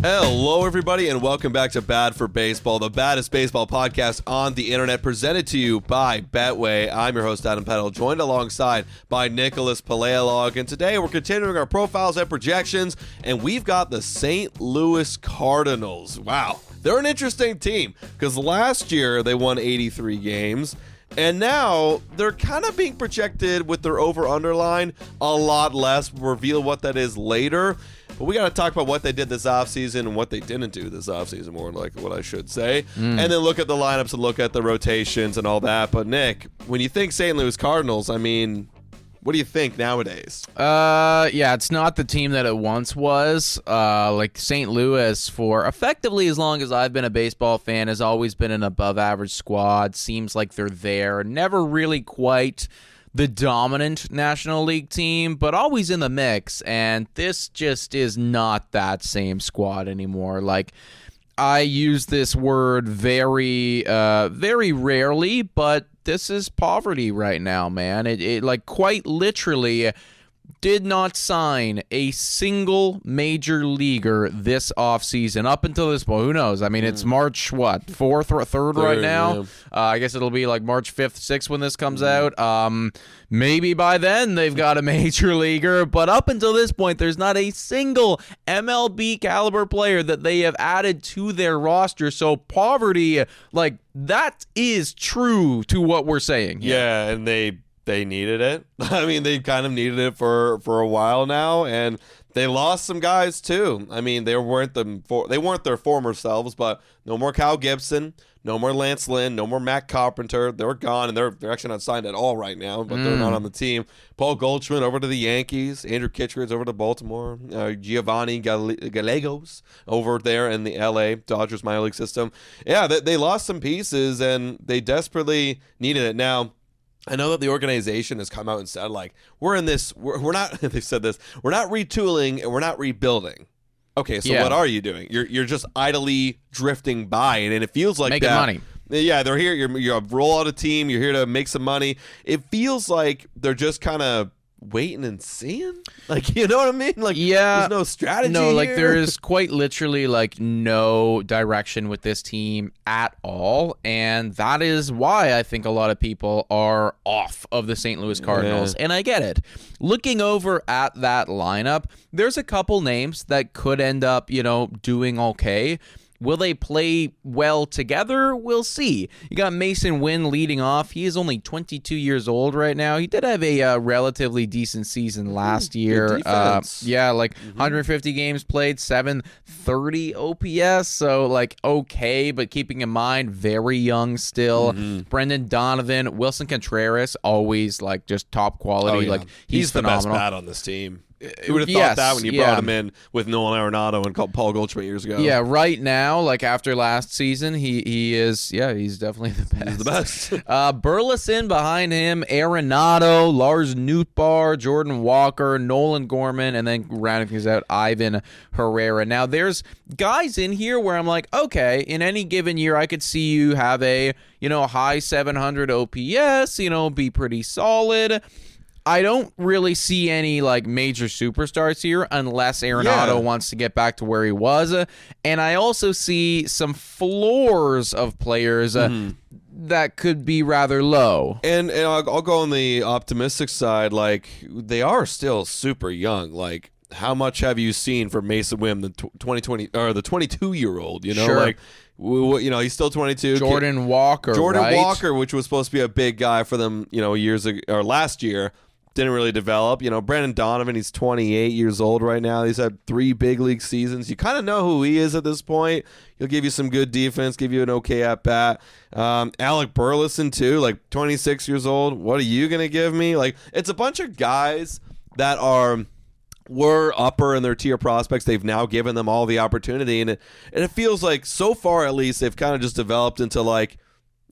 Hello, everybody, and welcome back to Bad for Baseball, the baddest baseball podcast on the internet, presented to you by Betway. I'm your host, Adam Peddle, joined alongside by Nicholas Paleolog, and today we're continuing our profiles and projections, and we've got the St. Louis Cardinals. Wow, they're an interesting team, because last year they won 83 games, and now they're kind of being projected with their over-under line a lot less. We'll reveal what that is later. But we got to talk about what they did this offseason and what they didn't do this offseason, more like what I should say. And then look at the lineups and look at the rotations and all that. But, Nick, when you think St. Louis Cardinals, I mean, what do you think nowadays? Yeah, it's not the team that it once was. Like St. Louis, for effectively as long as I've been a baseball fan, has always been an above-average squad. Seems like they're there. Never really quite the dominant National League team, but always in the mix, and this just is not that same squad anymore. Like, I use this word very rarely, but this is poverty right now, man. It like quite literally did not sign a single major leaguer this offseason up until this point. Who knows? I mean, it's March, 4th or 3rd right now? Yeah. I guess it'll be like March 5th, 6th when this comes out. Maybe by then they've got a major leaguer, but up until this point, there's not a single MLB caliber player that they have added to their roster. So poverty, like, that is true to what we're saying here. Yeah, and they needed it. I mean, they kind of needed it for a while now, and they lost some guys too. I mean, they weren't their former selves, but no more Kyle Gibson, no more Lance Lynn, no more Matt Carpenter. They're gone, and they're actually not signed at all right now, but they're not on the team. Paul Goldschmidt over to the Yankees, Andrew Kittredge over to Baltimore, Giovanni Gallegos over there in the LA Dodgers minor league system. Yeah, they lost some pieces, and they desperately needed it. Now, I know that the organization has come out and said, like, we're not, they've said this, we're not retooling and we're not rebuilding. Okay, so what are you doing? You're just idly drifting by, and it feels like making money. Yeah, they're here. You're a rollout a team. You're here to make some money. It feels like they're just kind of waiting and seeing. Like, you know what I mean? Like, there's no strategy. No, like here. there is quite literally like no direction with this team at all, and that is why I think a lot of people are off of the St. Louis Cardinals. And I get it. Looking over at that lineup, there's a couple names that could end up, doing okay. Will they play well together? We'll see. You got Mason Wynn leading off. He is only 22 years old right now. He did have a relatively decent season last year. 150 games played, 730 OPS. So, like, okay, but keeping in mind, very young still. Brendan Donovan, Wilson Contreras, always, like, just top quality. Oh, yeah. Like, he's phenomenal. The best bat on this team. Who would have thought that when you brought him in with Nolan Arenado and Paul Goldschmidt years ago? Yeah, right now, like after last season, he is, he's definitely the best. He's the best. Burleson behind him, Arenado, Lars Nootbaar, Jordan Walker, Nolan Gorman, and then rounding things out, Ivan Herrera. Now, there's guys in here where I'm like, okay, in any given year, I could see you have a, high 700 OPS, be pretty solid. I don't really see any like major superstars here unless Arenado wants to get back to where he was. And I also see some floors of players that could be rather low. And I'll go on the optimistic side. Like, they are still super young. Like, how much have you seen from Mason Wynn, the 22-year-old? Sure. Like, he's still 22. Jordan Walker, which was supposed to be a big guy for them, years ago or last year. Didn't really develop. Brendan Donovan, he's 28 years old right now. He's had 3 big league seasons. You kind of know who he is at this point. He'll give you some good defense, give you an okay at-bat. Alec Burleson, too, like 26 years old. What are you going to give me? Like, it's a bunch of guys that were upper in their tier prospects. They've now given them all the opportunity. And it feels like, so far at least, they've kind of just developed into, like,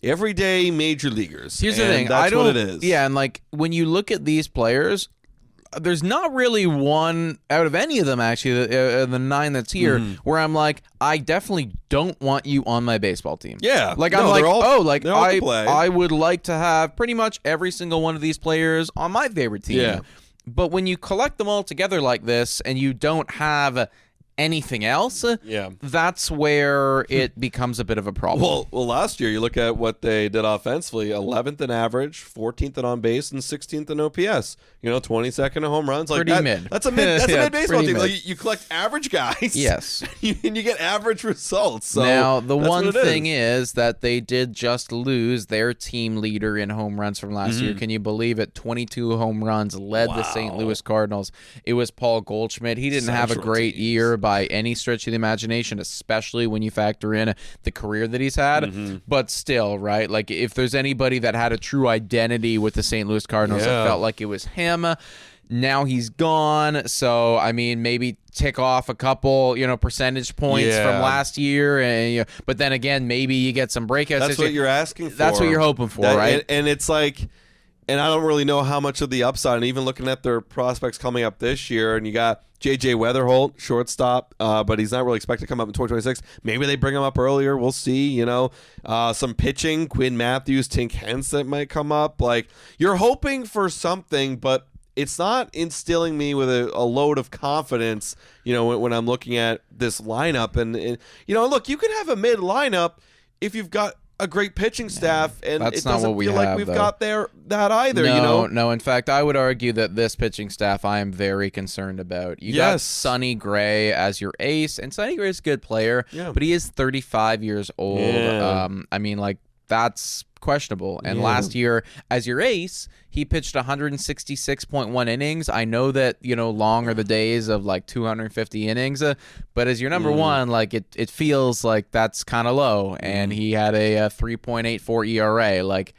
everyday major leaguers. Here's the thing. That's what it is. Yeah, and like when you look at these players, there's not really one out of any of them, actually, the 9 that's here, where I'm like, I definitely don't want you on my baseball team. Yeah. Like, I'm like, I would like to have pretty much every single one of these players on my favorite team. Yeah. But when you collect them all together like this and you don't have anything else, Yeah. that's where it becomes a bit of a problem. Well, last year, you look at what they did offensively, 11th in average, 14th in on base, and 16th in OPS. 22nd in home runs. Like Pretty mid. That's a mid baseball team. mid. Like, you collect average guys. Yes. and you get average results. So now, the that's one what it thing is that they did just lose their team leader in home runs from last year. Can you believe it? 22 home runs led the St. Louis Cardinals. It was Paul Goldschmidt. He didn't have a great year by any stretch of the imagination, especially when you factor in the career that he's had. But still, right? Like, if there's anybody that had a true identity with the St. Louis Cardinals, it felt like it was him. Now he's gone, so I mean, maybe tick off a couple, percentage points from last year, and but then again, maybe you get some breakouts. That's what you're asking for. That's what you're hoping for, right? And it's like, and I don't really know how much of the upside. And even looking at their prospects coming up this year, and you got J.J. Weatherholt, shortstop, but he's not really expected to come up in 2026. Maybe they bring him up earlier. We'll see. Some pitching, Quinn Matthews, Tink Hence that might come up. Like, you're hoping for something, but it's not instilling me with a load of confidence, when I'm looking at this lineup. And look, you can have a mid lineup if you've got a great pitching staff, and that's it not doesn't what we feel like have, we've though. got that either. No. In fact, I would argue that this pitching staff I am very concerned about. You got Sonny Gray as your ace, and Sonny Gray is a good player, but he is 35 years old. Yeah. I mean, like, that's questionable. And last year, as your ace, he pitched 166.1 innings. I know that, long are the days of like 250 innings, but as your number one, like, it feels like that's kind of low. And he had a 3.84 ERA. Like,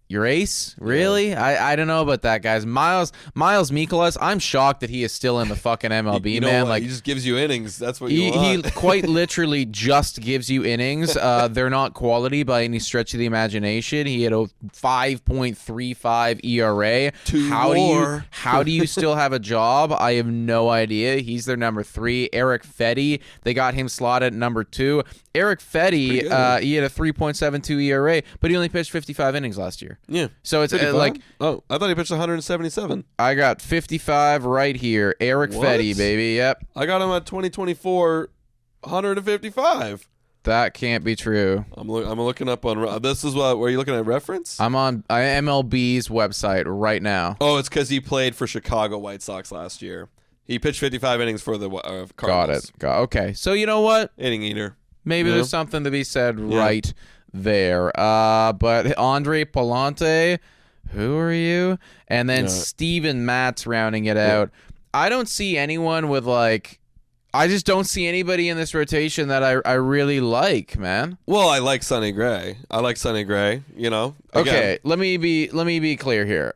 your ace? Really? I don't know about that, guys. Miles Mikolas, I'm shocked that he is still in the fucking MLB, man. Like, he just gives you innings. That's what you want. He quite literally just gives you innings. They're not quality by any stretch of the imagination. He had a 5.35 ERA. How do you still have a job? I have no idea. He's their number 3. Eric Fetty, they got him slotted at number 2. Eric Fetty, he had a 3.72 ERA, but he only pitched 55 innings last year. Yeah. So it's like... Oh, I thought he pitched 177. I got 55 right here. Eric Fetty, baby. Yep. I got him at 2024, 155. That can't be true. I'm looking up on... This is what... Were you looking at reference? I'm on MLB's website right now. Oh, it's because he played for Chicago White Sox last year. He pitched 55 innings for the Cardinals. Got it. Okay. So you know what? Inning eater. Maybe there's something to be said right there. But Andre Palante, who are you? And then Steven Matz rounding it out. I don't see anyone with I just don't see anybody in this rotation that I really like, man. Well, I like Sonny Gray. Again. Okay, let me be clear here.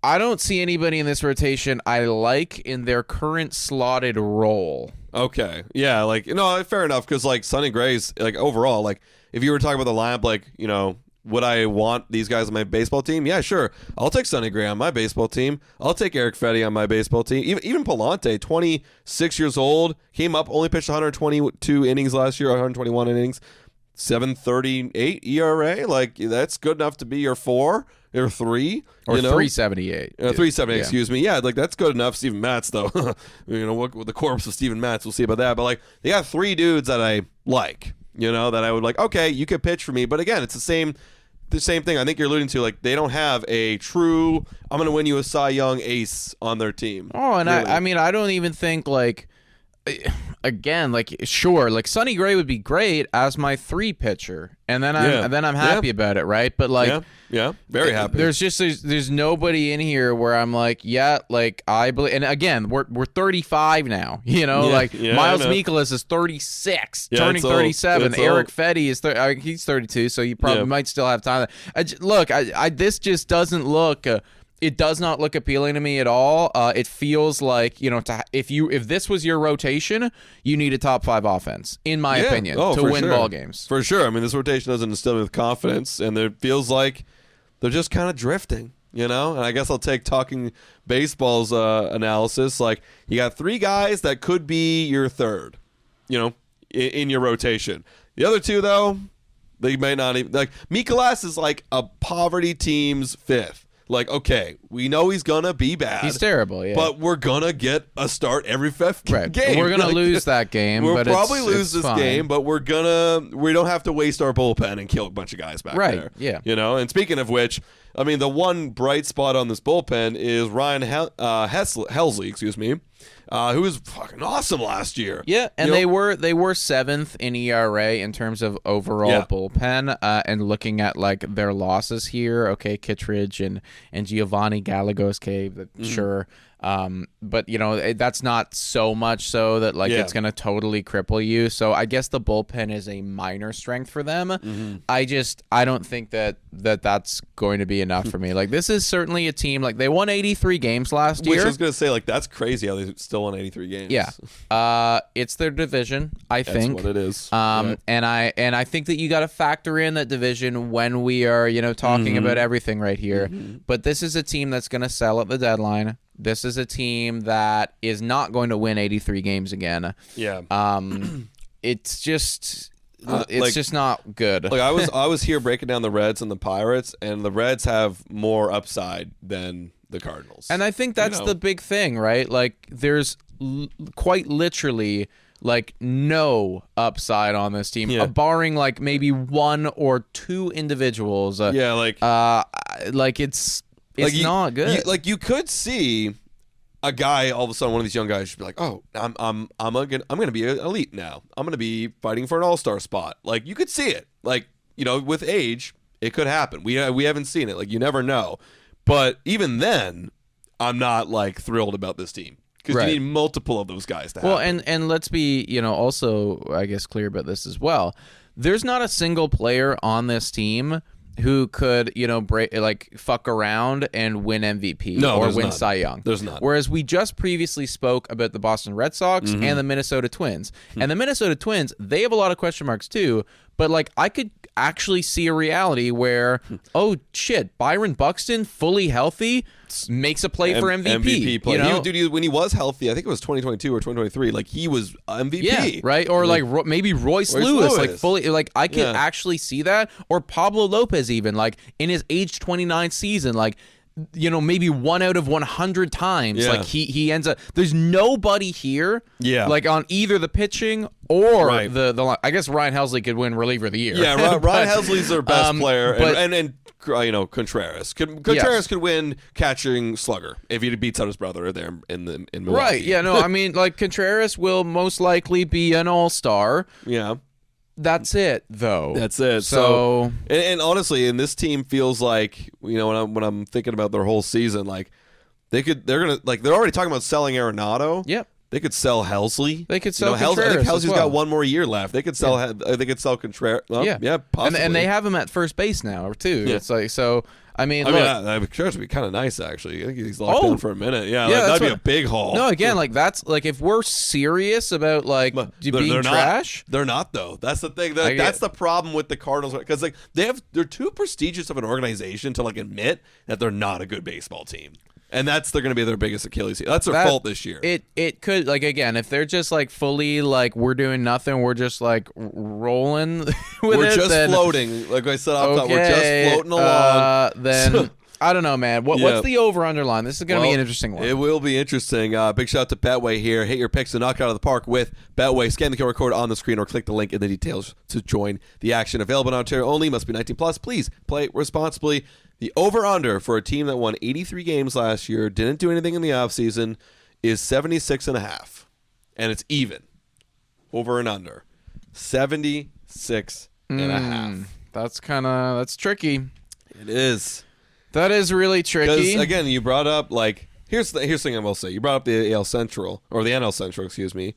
I don't see anybody in this rotation I like in their current slotted role. Okay. Yeah, fair enough, because Sonny Gray's overall, if you were talking about the lineup, would I want these guys on my baseball team? Yeah, sure. I'll take Sonny Gray on my baseball team. I'll take Eric Fetty on my baseball team. Even Palante, 26 years old, came up, only pitched 122 innings last year, 121 innings, 7.38 ERA. That's good enough to be your 4 or 3. Or 378. 378, excuse me. Yeah, that's good enough. Steven Matz, though. What with the corpse of Steven Matz, we'll see about that. But they got 3 dudes that I like, that I would okay, you could pitch for me. But again, it's the same thing I think you're alluding to. They don't have a true, I'm going to win you a Cy Young ace on their team. Oh, and really. I mean, I don't even think again, sure, Sonny Gray would be great as my 3 pitcher, and then I'm happy about it, right? But very happy. There's nobody in here where I'm I believe, and again, we're 35 now, Miles Mikolas is 36, turning 37. Eric Fetty is he's 32, so you probably might still have time. This just doesn't look. It does not look appealing to me at all. It feels like, if this was your rotation, you need a top 5 offense, in my opinion, to win ball games. For sure. I mean, this rotation doesn't instill me with confidence, and it feels like they're just kind of drifting, And I guess I'll take Talking Baseball's analysis. You got 3 guys that could be your third, in your rotation. The other 2, though, they may not even. Mikolas is a poverty team's 5th. Like, okay, we know he's gonna be bad. He's terrible, yeah. But we're gonna get a start every fifth right. game. We're gonna lose that game. We'll but probably it's lose this fine. game, but we don't have to waste our bullpen and kill a bunch of guys back there. Yeah. And speaking of which, I mean, the one bright spot on this bullpen is Ryan Helsley, who was fucking awesome last year. Yeah, and they were seventh in ERA in terms of overall bullpen. And looking at like their losses here, okay, Kittredge and Giovanni Gallegos cave, sure. But that's not so much so that like it's gonna totally cripple you. So I guess the bullpen is a minor strength for them. I don't think that's going to be enough for me. Like this is certainly a team, like they won 83 games last year. Which I was gonna say, like that's crazy how they still won 83 games. Yeah. It's their division, I think. That's what it is. And I think that you got to factor in that division when we are, talking about everything right here. But this is a team that's going to sell at the deadline. This is a team that is not going to win 83 games again. Yeah. It's just just not good. Like I was here breaking down the Reds and the Pirates, and the Reds have more upside than the Cardinals. And I think that's the big thing, right? Like there's quite literally like no upside on this team, barring like maybe one or two individuals. Like it's not good. You could see a guy all of a sudden, one of these young guys should be like, "Oh, I'm gonna be an elite now. I'm gonna be fighting for an all-star spot." Like you could see it. Like with age, it could happen. We haven't seen it. Like you never know. But even then, I'm not like thrilled about this team because you need multiple of those guys to happen. Well, and let's be also I guess clear about this as well. There's not a single player on this team who could, fuck around and win MVP or win Cy Young. There's not. Whereas we just previously spoke about the Boston Red Sox and the Minnesota Twins. And the Minnesota Twins, they have a lot of question marks too, but like I could actually see a reality where, oh shit, Byron Buxton, fully healthy, makes a play for MVP. Play. When he was healthy, I think it was 2022 or 2023, like he was MVP. Yeah, right? Or like maybe Royce Lewis, like fully, like I could actually see that. Or Pablo Lopez even, like in his age 29 season, like maybe 1 out of 100 times, like he ends up. There's nobody here, like on either the pitching or the. I guess Ryan Helsley could win reliever of the year. Yeah, Ryan Helsley's their best player, and Contreras could win catching slugger if he beats out his brother there in Milwaukee. Right? Yeah. No, I mean like Contreras will most likely be an all-star. Yeah. That's it, though. That's it. So and honestly, and this team feels like when I'm thinking about their whole season, like they're already talking about selling Arenado. Yep. They could sell Helsley. They could sell Contreras. I think Helsley's got one more year left. They could sell. They could sell Contreras. Well, yeah, possibly. And they have him at first base now, too. Yeah. It's like so. I mean, Contreras would be kind of nice, actually. I think he's locked down for a minute. Yeah, that'd be a big haul. No, again, like that's like if we're serious about like being trash, they're not though. That's the thing. That's the problem with the Cardinals because like they're too prestigious of an organization to like admit that they're not a good baseball team. And they're going to be their biggest Achilles heel. That's their fault this year. It could, like, again, if they're just, like, fully, like, we're doing nothing, we're just, like, rolling with we're just floating. Like I said, we're just floating along. Then, I don't know, man. What's the over-under line? This is going to be an interesting one. It will be interesting. Big shout out to Betway here. Hit your picks and knock it out of the park with Betway. Scan the QR code on the screen or click the link in the details to join the action. Available in Ontario only. Must be 19 plus. Please play responsibly. The over-under for a team that won 83 games last year, didn't do anything in the offseason, is 76.5. And it's even. Over and under. 76.5. That's tricky. It is. That is really tricky. Because, again, you brought up, like, here's the thing I will say. You brought up the AL Central, or the NL Central, excuse me.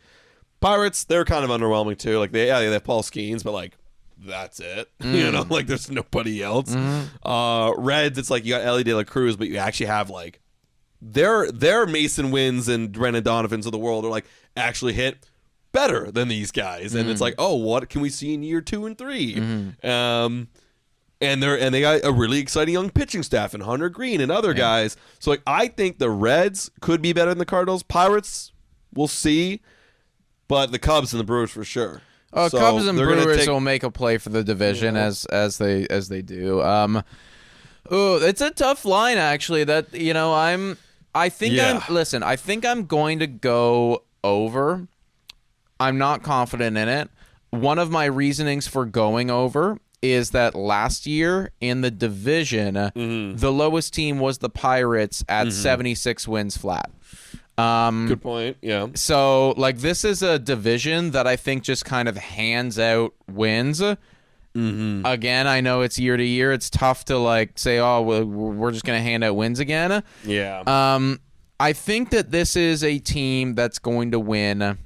Pirates, they're kind of underwhelming, too. Like, they have Paul Skeens, but, like, that's it. Like there's nobody else. Reds, it's like you got Ellie De La Cruz, but you actually have like their Mason Wins and Brennan Donovans of the world are like actually hit better than these guys. And it's like, oh, what can we see in year 2 and 3? And they got a really exciting young pitching staff and Hunter Green and other guys. So like I think the Reds could be better than the Cardinals. Pirates, we'll see. But the Cubs and the Brewers for sure. Cubs and Brewers will make a play for the division as they do. Oh, it's a tough line, actually. That I think I'm going to go over. I'm not confident in it. One of my reasonings for going over is that last year in the division, the lowest team was the Pirates at 76 wins flat. Good point. Yeah. So, this is a division that I think just kind of hands out wins. Again, I know it's year to year. It's tough to say, oh, we're just going to hand out wins again. Yeah. I think that this is a team that's going to win,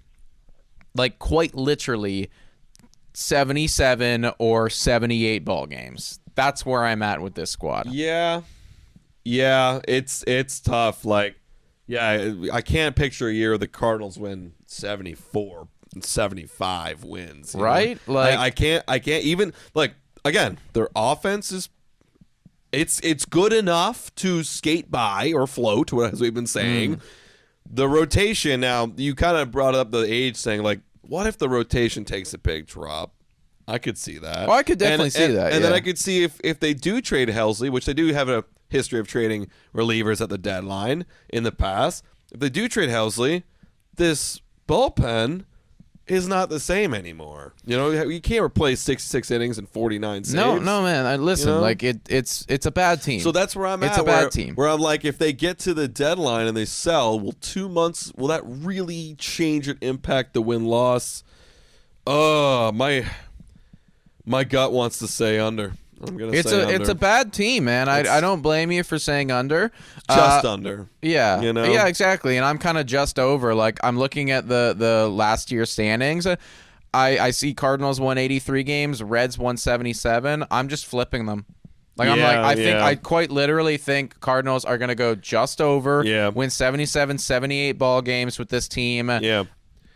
quite literally, 77 or 78 ball games. That's where I'm at with this squad. Yeah. It's tough. I can't picture a year the Cardinals win 74, 75 wins. Right? I can't even again, their offense is it's good enough to skate by or float, as we've been saying. The rotation, now you kind of brought up the age thing, what if the rotation takes a big drop? I could see that. Oh, I could definitely see that. And then I could see if they do trade Helsley, which they do have a history of trading relievers at the deadline in the past. If they do trade Helsley, this bullpen is not the same anymore. You can't replace 66 innings and 49 saves. No, man. Listen, it's a bad team. So that's where I'm at. It's a bad team. Where I'm if they get to the deadline and they sell, will 2 months, will that really change and impact the win-loss? Oh, my gut wants to say under. I'm gonna say under. It's a bad team, man. I don't blame you for saying under. Just under. Yeah. Yeah, exactly. And I'm kind of just over. I'm looking at the last year standings. I see Cardinals won 83 games, Reds won 77. I'm just flipping them. I quite literally think Cardinals are gonna go just over. Yeah. Win 77, 78 ball games with this team. Yeah.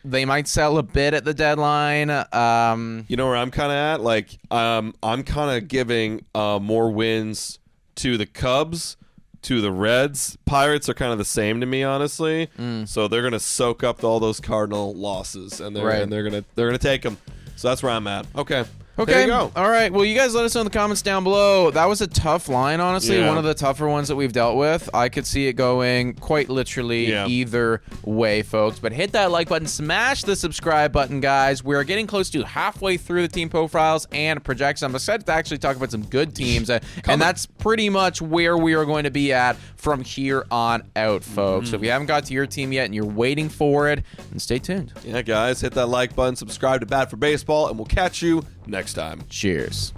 They might sell a bit at the deadline. You know where I'm kind of at? I'm kind of giving more wins to the Cubs, to the Reds. Pirates are kind of the same to me, honestly. So they're gonna soak up all those Cardinal losses, and they're gonna take them. So that's where I'm at. Okay. There you go. All right. Well, you guys let us know in the comments down below. That was a tough line, honestly. Yeah. One of the tougher ones that we've dealt with. I could see it going quite literally either way, folks. But hit that like button. Smash the subscribe button, guys. We're getting close to halfway through the team profiles and projections. I'm excited to actually talk about some good teams. And that's pretty much where we are going to be at from here on out, folks. So if you haven't got to your team yet and you're waiting for it, then stay tuned. Yeah, guys. Hit that like button. Subscribe to Bat for Baseball, and we'll catch you next time. Cheers.